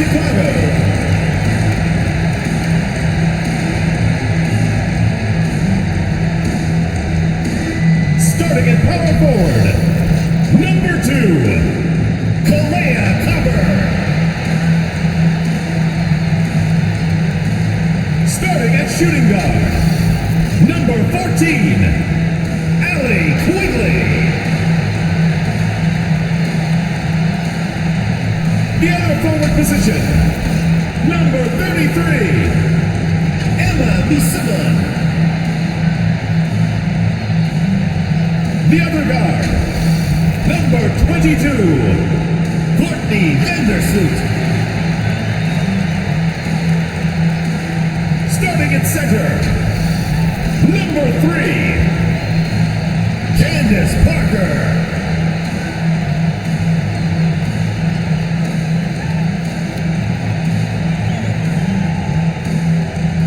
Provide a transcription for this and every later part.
Chicago. Starting at power forward, number 2, Kalea Copper. Starting at shooting guard, number 14, Allie Quigley. The other forward position, number 33, Wnba 2K23. The other guard, number 22, Courtney Vandersloot. Starting at center, number 3, Candace Parker.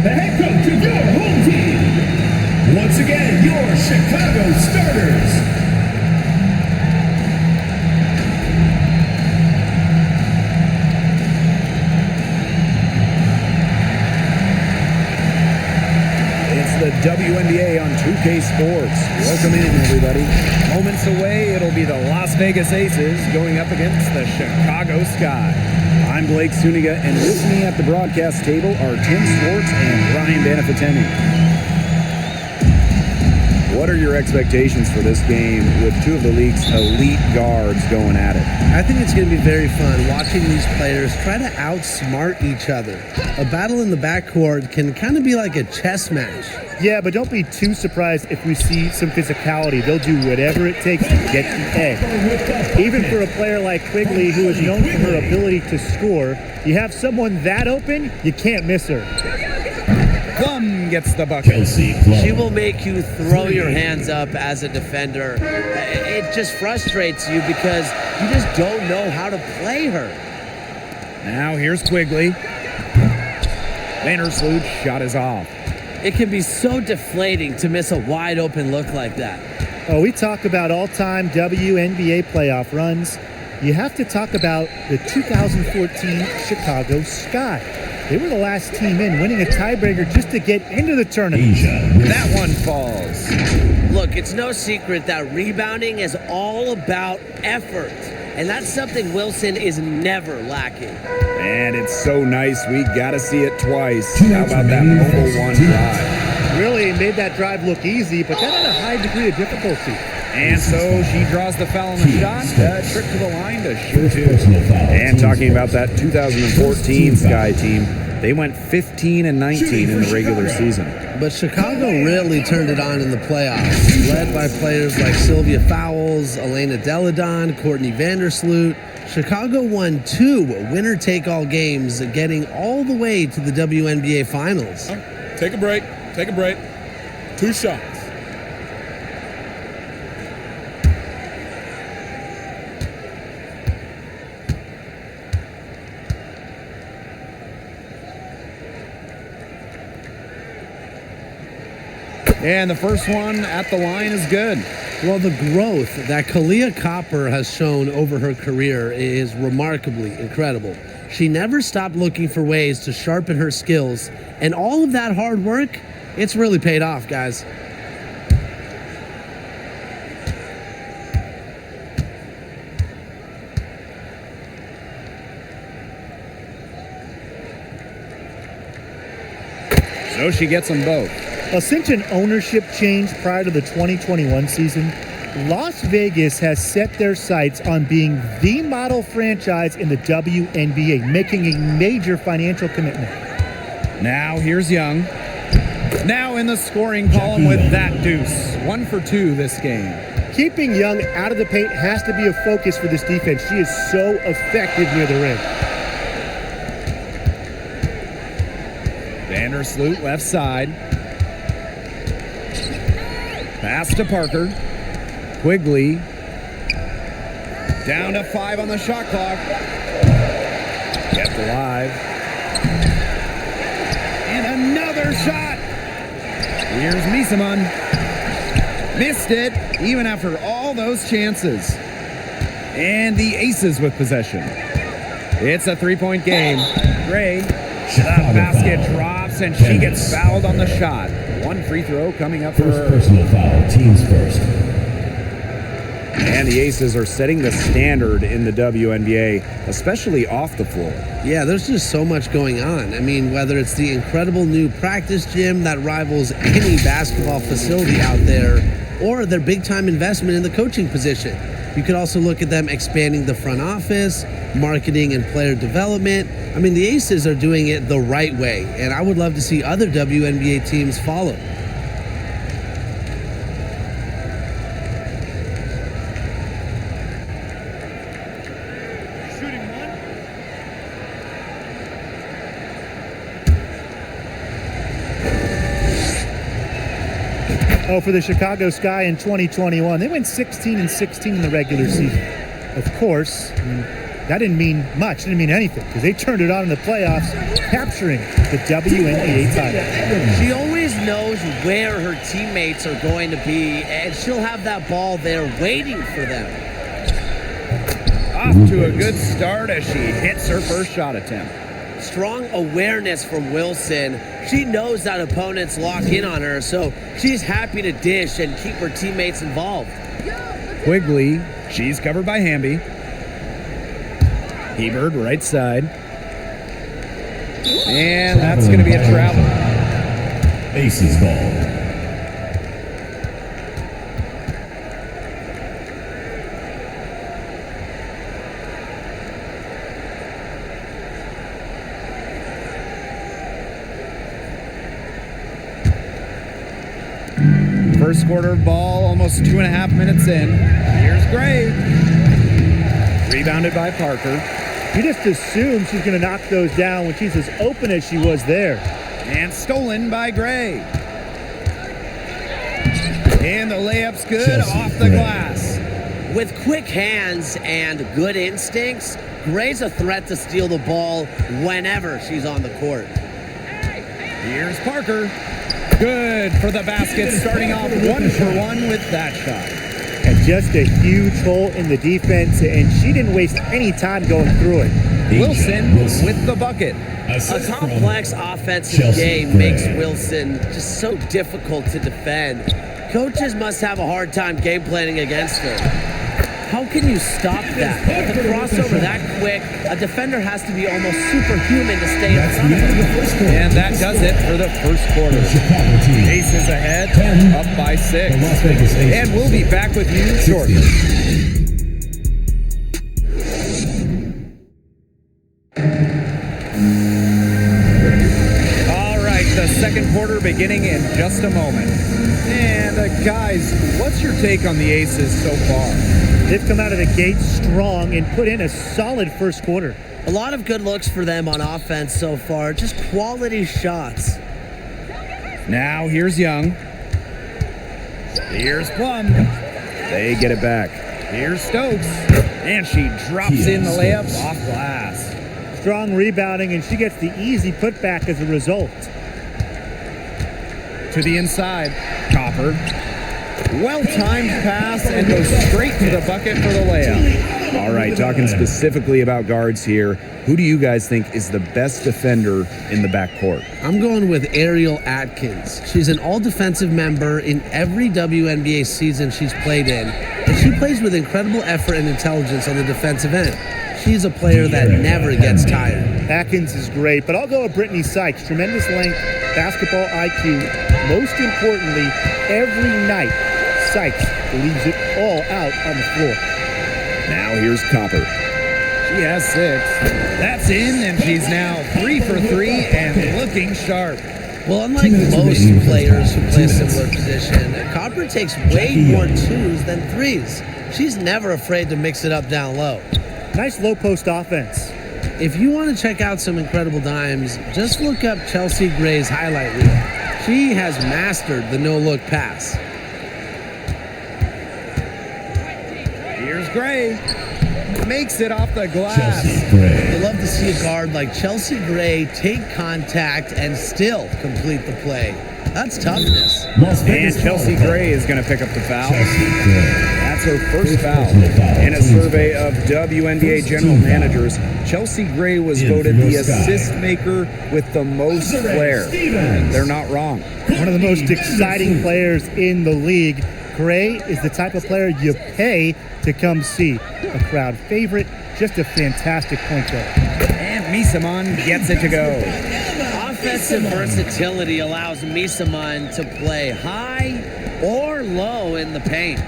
The head coach of your home team. Once again, your Chicago starters. It's the WNBA on 2K Sports. Welcome in, everybody. Moments away, it'll be the Las Vegas Aces going up against the Chicago Sky. I'm Blake Suniga, and with me at the broadcast table are Tim Swartz and Ryan Banafiteni. What are your expectations for this game with two of the league's elite guards going at it? I think it's going to be very fun watching these players try to outsmart each other. A battle in the backcourt can kind of be like a chess match. Yeah, but don't be too surprised if we see some physicality. They'll do whatever it takes to get the edge. Even for a player like Quigley, who is known for her ability to score, you have someone that open, you can't miss her. Plum gets the bucket. She will make you throw your hands up as a defender. It just frustrates you because you just don't know how to play her. Now here's Quigley. Vandersloot's shot is off. It can be so deflating to miss a wide open look like that. Oh, we talk about all-time WNBA playoff runs. You have to talk about the 2014 Chicago Sky. They were the last team in, winning a tiebreaker just to get into the tournament. That one falls. Look, it's no secret that rebounding is all about effort. And that's something Wilson is never lacking. And it's so nice, we gotta see it twice. How about that mobile one drive? Really made that drive look easy, but that had a high degree of difficulty. And so she draws the foul on the shot, trip to the line to shoot two. And talking about that 2014 Sky team, they went 15 and 19 in the regular season. But Chicago really turned it on in the playoffs, led by players like Sylvia Fowles, Elena Deladon, Courtney Vandersloot. Chicago won 2 winner-take-all games, getting all the way to the WNBA Finals. Take a break. 2 shots. And the first one at the line is good. Well, the growth that Kalea Copper has shown over her career is remarkably incredible. She never stopped looking for ways to sharpen her skills, and all of that hard work, it's really paid off, guys. So she gets them both. Since an ownership change prior to the 2021 season, Las Vegas has set their sights on being the model franchise in the WNBA, making a major financial commitment. Now here's Young. Now in the scoring column with that deuce. 1 for 2 this game. Keeping Young out of the paint has to be a focus for this defense. She is so effective near the rim. Vandersloot left side. Pass to Parker. Quigley. Down to 5 on the shot clock. Kept alive. And another shot. Here's Misaman. Missed it, even after all those chances. And the Aces with possession. It's a three-point game. Gray, that basket drops, and she gets fouled on the shot. One free throw coming up for First her. personal foul, teams first. And the Aces are setting the standard in the WNBA, especially off the floor. Yeah, there's just so much going on. I mean, whether it's the incredible new practice gym that rivals any basketball facility out there, or their big-time investment in the coaching position. You could also look at them expanding the front office, marketing and player development. I mean, the Aces are doing it the right way, and I would love to see other WNBA teams follow. Oh, for the Chicago Sky in 2021, they went 16-16 in the regular season. Of course, I mean, that didn't mean much, didn't mean anything, because they turned it on in the playoffs, capturing the WNBA title. She always knows where her teammates are going to be, and she'll have that ball there waiting for them. Off to a good start as she hits her first shot attempt. Strong awareness from Wilson. She knows that opponents lock in on her, so she's happy to dish and keep her teammates involved. Quigley, she's covered by Hamby. Hebert, right side. And that's going to be a travel. Aces ball. First quarter ball, almost 2.5 minutes in. Here's Gray. Rebounded by Parker. You just assume she's going to knock those down when she's as open as she was there. And stolen by Gray. And the layup's good Chelsea off the Gray. glass. With quick hands and good instincts, Gray's a threat to steal the ball whenever she's on the court. Here's Parker. Good for the basket, starting off 1-for-1 with that shot. And just a huge hole in the defense, and she didn't waste any time going through it. Wilson with the bucket. A complex offensive Chelsea game Gray. makes Wilson just so difficult to defend. Coaches must have a hard time game planning against her. How can you stop that? With a crossover that quick, a defender has to be almost superhuman to stay in front of her. And that does it for the first quarter. Chicago team. Aces ahead, up by 6. The Las Vegas Aces. And we'll be back with you shortly. All right, the second quarter beginning in just a moment. And guys, what's your take on the Aces so far? They've come out of the gate strong and put in a solid first quarter. A lot of good looks for them on offense so far, just quality shots. Now here's Young. Here's Plum. They get it back. Here's Stokes. And she drops in the layup off glass. Strong rebounding, and she gets the easy putback as a result. To the inside. Copper. Well-timed pass and goes straight to the bucket for the layup. All right, talking specifically about guards here, who do you guys think is the best defender in the backcourt? I'm going with Ariel Atkins. She's an all-defensive member in every WNBA season she's played in, and she plays with incredible effort and intelligence on the defensive end. She's a player that never gets tired. Atkins is great, but I'll go with Brittany Sykes. Tremendous length, basketball IQ. Most importantly, every night, Sykes leaves it all out on the floor. Now here's Copper. She has 6. That's in, and she's now 3 for 3 and looking sharp. Well, unlike most players who play a similar position, Copper takes way more 2s than 3s. She's never afraid to mix it up down low. Nice low post offense. If you want to check out some incredible dimes, just look up Chelsea Gray's highlight reel. She has mastered the no-look pass. Here's Gray. makes it off the glass. Chelsea Gray. You love to see a guard like Chelsea Gray take contact and still complete the play. That's toughness. Las And Vegas Chelsea foul. Gray is going to pick up the foul. Chelsea Gray. That's her first foul. personal foul. In a survey of WNBA general managers, Chelsea Gray was In voted for the your sky. assist maker with the most Desiree flair. Stevens. They're not wrong. One of the most exciting players in the league. Gray is the type of player you pay to come see. A crowd favorite, just a fantastic point guard. And Misaman gets it to go. Offensive versatility allows Misaman to play high or low in the paint.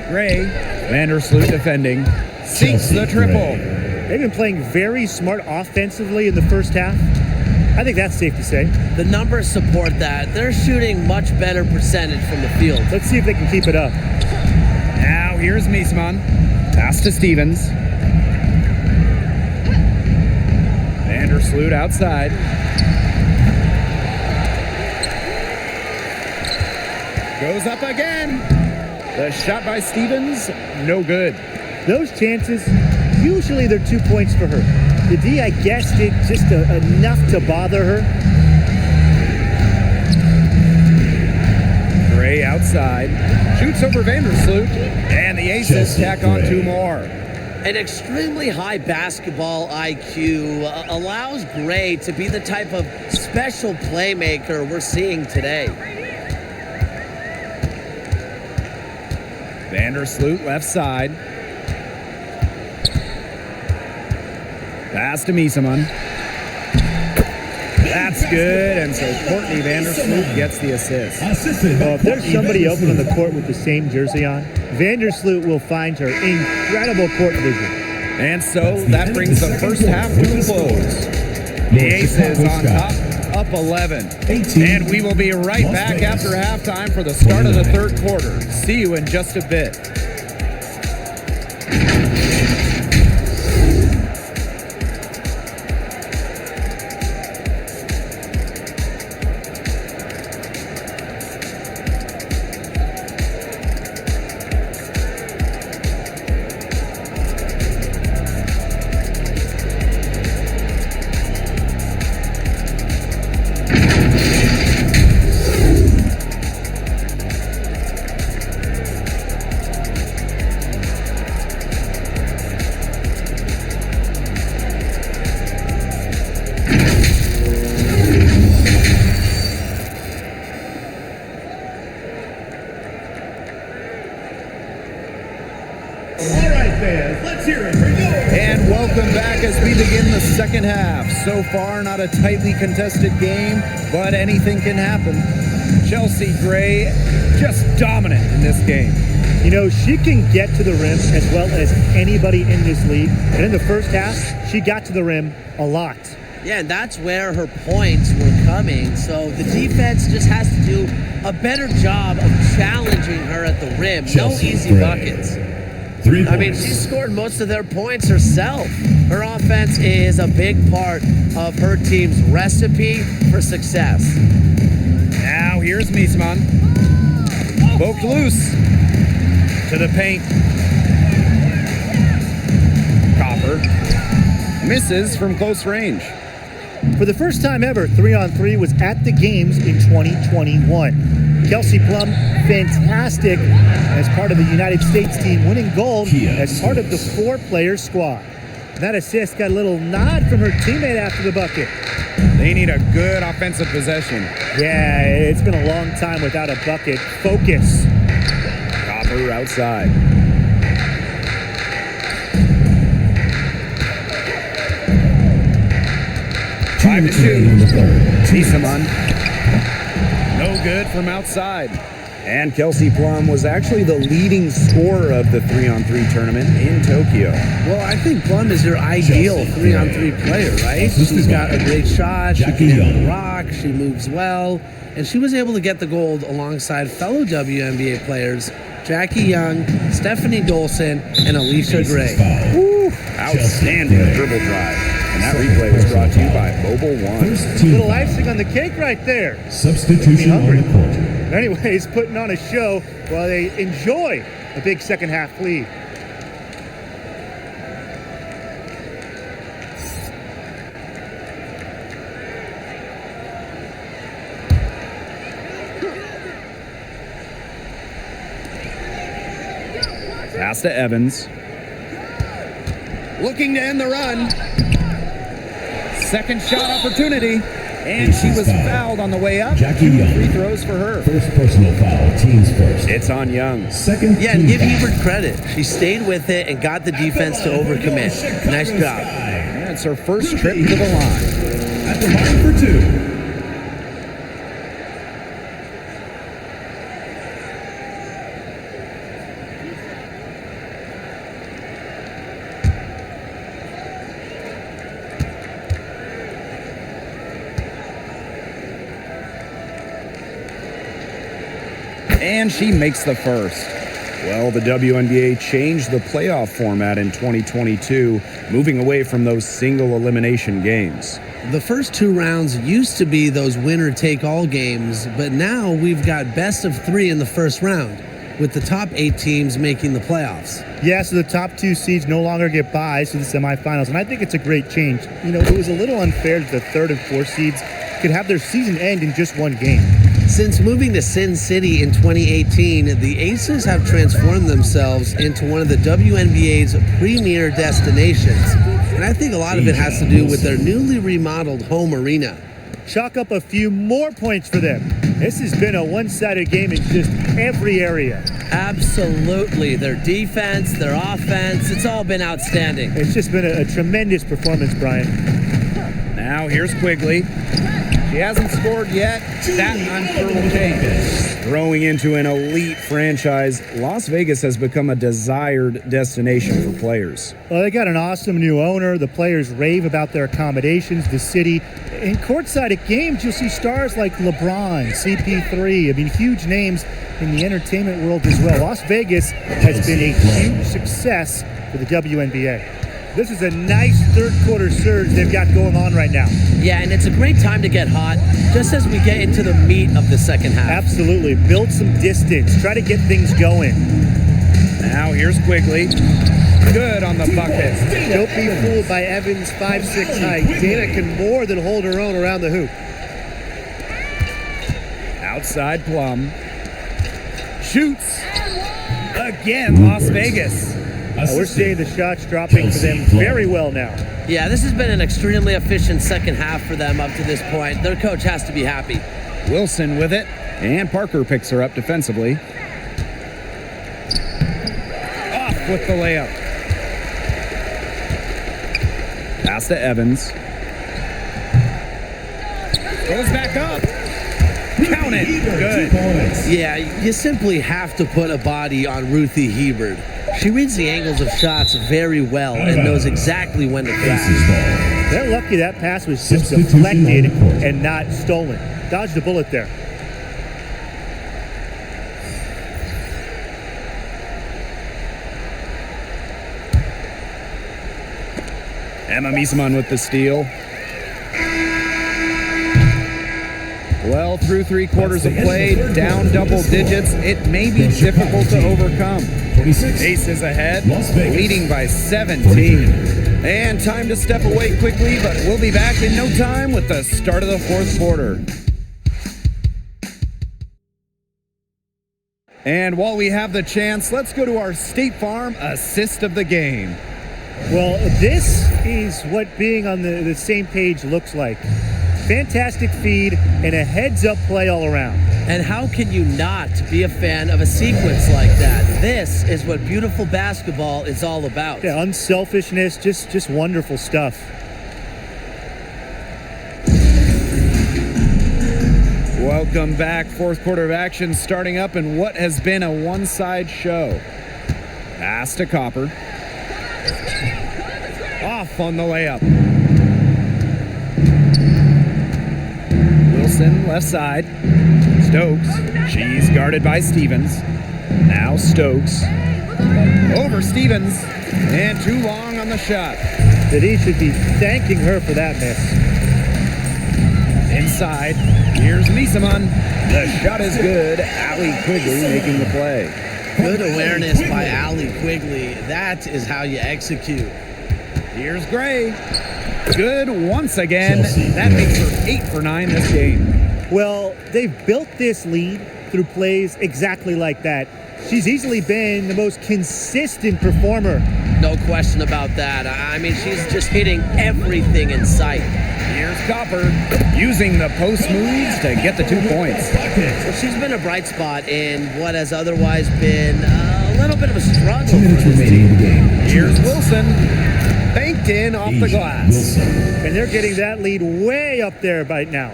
Gray, Vandersloot defending, sinks the triple. They've been playing very smart offensively in the first half. I think that's safe to say. The numbers support that. They're shooting much better percentage from the field. Let's see if they can keep it up. Now here's Misaman. Pass to Stevens. Vandersloot outside. Goes up again. The shot by Stevens, no good. Those chances, usually they're 2 points for her. The D, I guess, did just enough to bother her. Gray outside. Shoots over Vandersloot. And the Aces tack on two more. An extremely high basketball IQ allows Gray to be the type of special playmaker we're seeing today. Vandersloot left side. Pass to Misaman. That's good, and so Courtney Vandersloot gets the assist. Assisted by Well, if there's Courtney somebody open on the Vandersloot. court with the same jersey on, Vandersloot will find her incredible court vision. And so that brings the first half to a close. The Aces on top, up 11. And we will be right back after halftime for the start of the third quarter. See you in just a bit. All right, fans, let's hear it for your And welcome back as we begin the second half. So far, not a tightly contested game, but anything can happen. Chelsea Gray just dominant in this game. You know, she can get to the rim as well as anybody in this league. And in the first half, she got to the rim a lot. Yeah, and that's where her points were coming. So the defense just has to do a better job of challenging her at the rim. No Chelsea easy Gray. buckets. 3 points. I mean, she scored most of their points herself. Her offense is a big part of her team's recipe for success. Now here's Misaman. Poked loose. To the paint. Copper. Misses from close range. For the first time ever, 3-on-3 was at the games in 2021. Kelsey Plum, fantastic as part of the United States team, winning gold as part of the 4-player squad. That assist got a little nod from her teammate after the bucket. They need a good offensive possession. Yeah, it's been a long time without a bucket. Focus. Copper outside. Five to shoot. Misaman. No good from outside. And Kelsey Plum was actually the leading scorer of the 3-on-3 tournament in Tokyo. Well, I think Plum is your ideal 3-on-3 player, right? She's got a great shot, she can hit the rock, she moves well, and she was able to get the gold alongside fellow WNBA players Jackie Young, Stephanie Dolson, and Alicia Gray. Woo, outstanding dribble drive. And that replay was brought to you by Mobile One. Little icing on the cake right there. Substitution on the court. Anyways, putting on a show while they enjoy a big second half lead. Pass to Evans. Looking to end the run. Second shot opportunity. And she was fouled on the way up. Jackie 2 Young. free throws for her. First personal foul, teams first. It's on Young. Second Yeah, and team give foul. Hebert credit. She stayed with it and got the defense to overcommit. Nice job. Yeah, it's her first trip to the line. At the line for 2. And she makes the first. Well, the WNBA changed the playoff format in 2022, moving away from those single elimination games. The first 2 rounds used to be those winner-take-all games, but now we've got best of 3 in the first round, with the top 8 teams making the playoffs. Yeah, so the top 2 seeds no longer get byes to the semifinals, and I think it's a great change. You know, it was a little unfair that the 3rd and 4th seeds could have their season end in just 1 game. Since moving to Sin City in 2018, the Aces have transformed themselves into one of the WNBA's premier destinations. And I think a lot of it has to do with their newly remodeled home arena. Chalk up a few more points for them. This has been a one-sided game in just every area. Absolutely. Their defense, their offense, it's all been outstanding. It's just been a tremendous performance, Brian. Now here's Quigley. She hasn't scored yet. That I'm sure will change. Growing into an elite franchise, Las Vegas has become a desired destination for players. Well, they got an awesome new owner. The players rave about their accommodations, the city. In courtside at games, you'll see stars like LeBron, CP3. I mean, huge names in the entertainment world as well. Las Vegas has been a huge success for the WNBA. This is a nice third quarter surge they've got going on right now. Yeah, and it's a great time to get hot, just as we get into the meat of the second half. Absolutely. Build some distance. Try to get things going. Now here's Quigley. Good on the bucket. Don't be fooled by Evans' 5'6" height. Dana can more than hold her own around the hoop. Outside Plum. Shoots. Again, Las Vegas. We're seeing the shots dropping for them very well now. Yeah, this has been an extremely efficient second half for them up to this point. Their coach has to be happy. Wilson with it. And Parker picks her up defensively. Off with the layup. Pass to Evans. Goes back up. Count it. Good. Yeah, you simply have to put a body on Ruthie Hebert. She reads the angles of shots very well and knows exactly when to crash. They're lucky that pass was just deflected and not stolen. Dodged a bullet there. Emma Miesemann with the steal. Well, through 3 quarters of play, down double digits, it may be difficult to overcome. Aces ahead, leading by 17. And time to step away quickly, but we'll be back in no time with the start of the 4th quarter. And while we have the chance, let's go to our State Farm assist of the game. Well, this is what being on the same page looks like. Fantastic feed and a heads-up play all around. And how can you not be a fan of a sequence like that? This is what beautiful basketball is all about. Yeah, unselfishness, just wonderful stuff. Welcome back. 4th quarter of action starting up in what has been a one-side show. Pass to Copper. Off on the layup. Wilson, left side. Stokes. She's guarded by Stevens. Now Stokes. Over Stevens. And too long on the shot. Denise should be thanking her for that miss. Inside. Here's Miesemann. The shot is good. Allie Quigley making the play. Good awareness by Allie Quigley. That is how you execute. Here's Gray. Good once again. That makes her 8 for 9 this game. Well, they've built this lead through plays exactly like that. She's easily been the most consistent performer. No question about that. I mean, she's just hitting everything in sight. Here's Copper using the post moves to get the 2 points. Well, she's been a bright spot in what has otherwise been a little bit of a struggle. 2 minutes remaining in the game. Here's Wilson, banked in off the glass. And they're getting that lead way up there right now.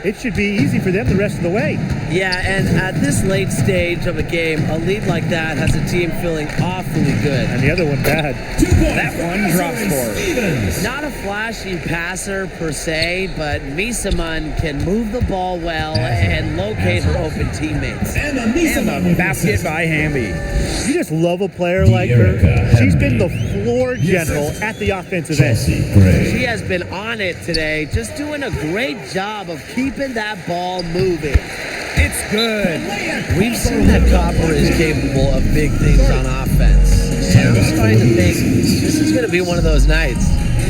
It should be easy for them the rest of the way. Yeah, and at this late stage of a game, a lead like that has a team feeling awfully good. And the other one bad. 2 points. That one drops for her. Stevens. Not a flashy passer per se, but Misaman can move the ball well and locate her open teammates. And And the basket by Hamby. You just love a player like her. She's been the floor general at the offensive end. Chelsea Gray. She has been on it today, just doing a great job of keeping that ball moving. It's good. We've seen that Copper is capable of big things on offense. And I'm starting to think this is going to be one of those nights.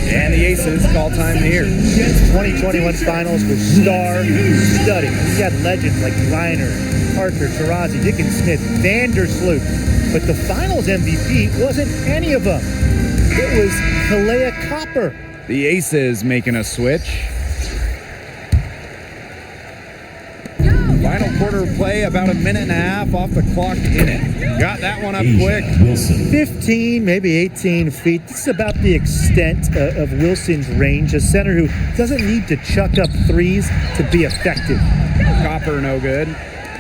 And the Aces call time here. 2021 finals were star-studded. We had legends like Reiner, Parker, Tarazi, Dickens Smith, Vandersloot. But the finals MVP wasn't any of them. It was Kalea Copper. The Aces making a switch. Final quarter of play, about a minute and a half off the clock in it. Got that one up quick. Wilson. 15, maybe 18 feet. This is about the extent of Wilson's range. A center who doesn't need to chuck up threes to be effective. Copper no good.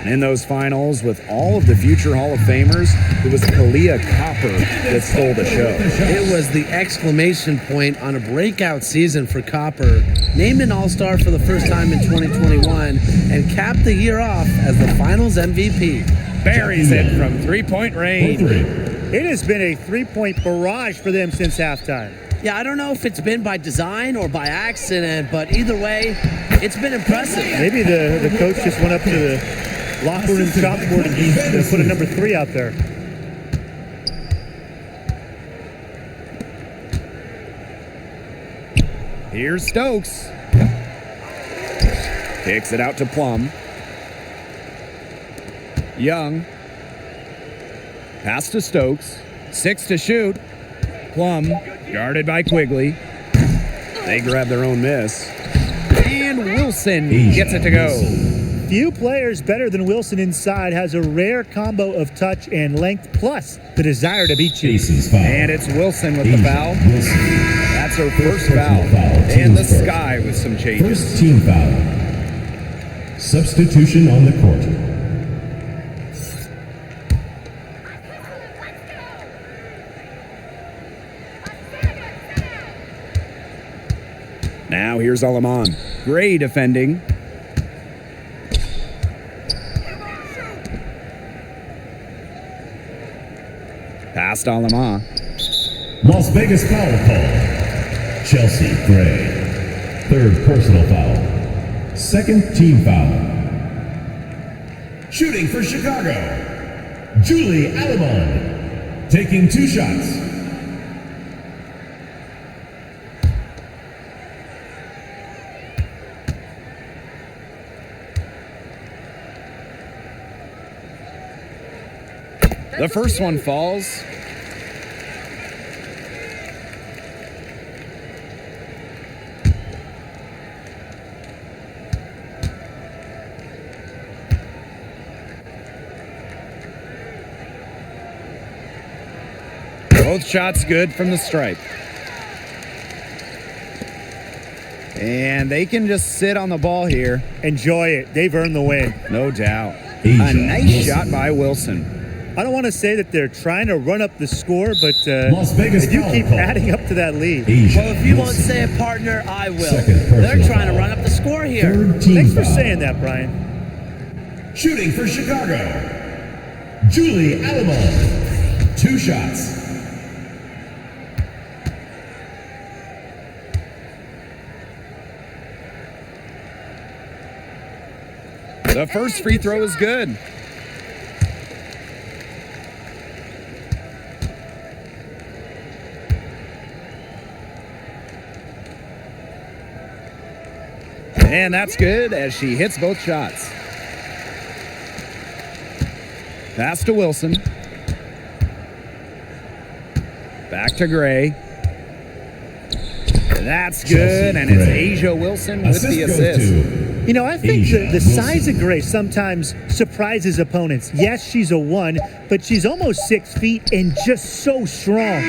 In those finals, with all of the future Hall of Famers, it was Kalea Copper that stole the show. It was the exclamation point on a breakout season for Copper. Named an All-Star for the first time in 2021 and capped the year off as the Finals MVP. Buries it from three-point range. It has been a three-point barrage for them since halftime. Yeah, I don't know if it's been by design or by accident, but either way, it's been impressive. Maybe the coach just went up to the locker room chalkboard and he put a number 3 out there. Here's Stokes. Kicks it out to Plum. Young. Pass to Stokes. 6 to shoot. Plum guarded by Quigley. They grab their own miss. And Wilson gets it to go. Few players better than Wilson inside, has a rare combo of touch and length, plus the desire to beat you. And it's Wilson with the foul. That's her first foul. And the Sky with some changes. First team foul. Substitution on the court. Now here's Alaman. Gray defending. Past Alaman. Las Vegas foul call. Chelsea Gray. Third personal foul. Second team foul. Shooting for Chicago. Julie Alamon. Taking 2 shots. The first one falls. Both shots good from the stripe. And they can just sit on the ball here. Enjoy it. They've earned the win. No doubt. A nice shot by Wilson. I don't want to say that they're trying to run up the score, but Las Vegas they do foul keep call. adding up to that lead. Well, if you won't say it, partner, I will. Second personal They're trying to foul. run up the score here. Third team Thanks for foul. saying that, Brian. Shooting for Chicago. Julie Alamon. 2 shots. The first free throw is good. And that's good as she hits both shots. Pass to Wilson. Back to Gray. That's good, and it's Asia Wilson with the assist. You know, I think the size of Gray sometimes surprises opponents. Yes, she's a 1, but she's almost 6 feet and just so strong.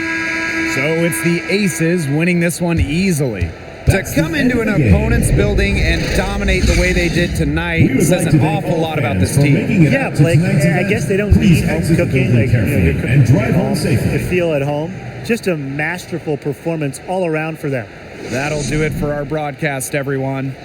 So it's the Aces winning this one easily. To come into an opponent's building and dominate the way they did tonight says an awful lot about this team. Yeah, Blake, I guess they don't need home cooking. Like, they're cooking and drive at home home safely. to feel at home. Just a masterful performance all around for them. That'll do it for our broadcast, everyone.